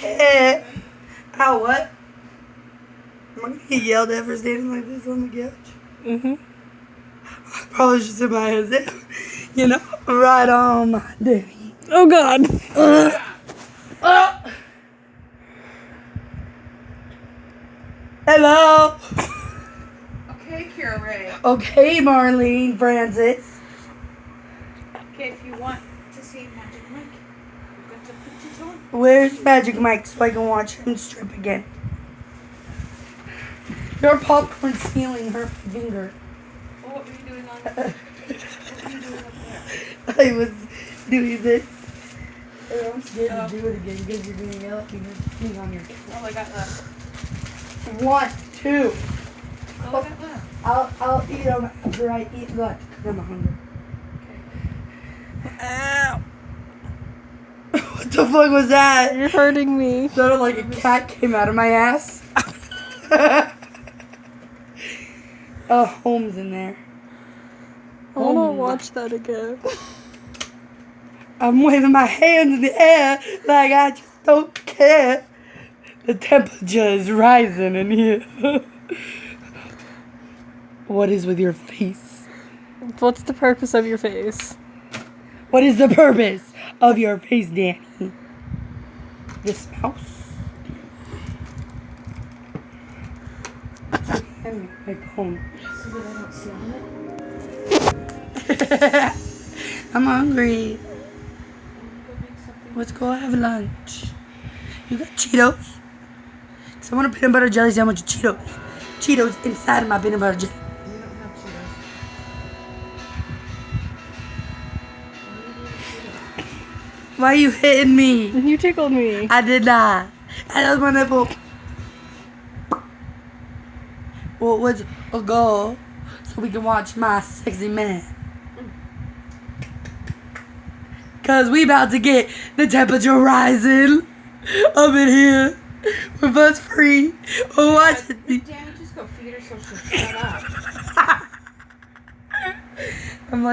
care. Ow, what? Am I gonna get yelled at for standing like this on the couch? Mm-hmm. I probably should sit my hands down. You know, right on my daddy. Oh, God. Hello. Okay, Kira Ray. Okay, Marlene Francis. Okay, if you want to see Magic Mike, you've got to put it on. Where's Magic Mike so I can watch him strip again? Your popcorn stealing her finger. Oh, what were you doing on? What were you doing up there? I was doing this. And I'm scared to do it again because you're going to yell at me for peeing on your Oh, I got left. 1, 2. Oh, I got left. I'll eat them after I eat lunch because I'm hungry. Ow. What the fuck was that? You're hurting me. Sounded like a cat came out of my ass. Oh, Holmes in there. I want Oh to my- watch that again. I'm waving my hands in the air like I just don't care. The temperature is rising in here. What is with your face? What's the purpose of your face? What is the purpose of your face, Danny? This mouse? Hand me my phone. So that I don't see on it. I'm hungry. Go make something. Let's go have lunch. You got Cheetos? Cause I want a peanut butter jelly sandwich with Cheetos. Cheetos inside of my peanut butter jelly. We don't have Cheetos. Why are you hitting me? You tickled me. I did not. That was my nipple. What was a goal so we can watch my sexy man? Cause we about to get the temperature rising up in here with us free. Watching me. Danny, just go feed her so she'll shut up. I'm like.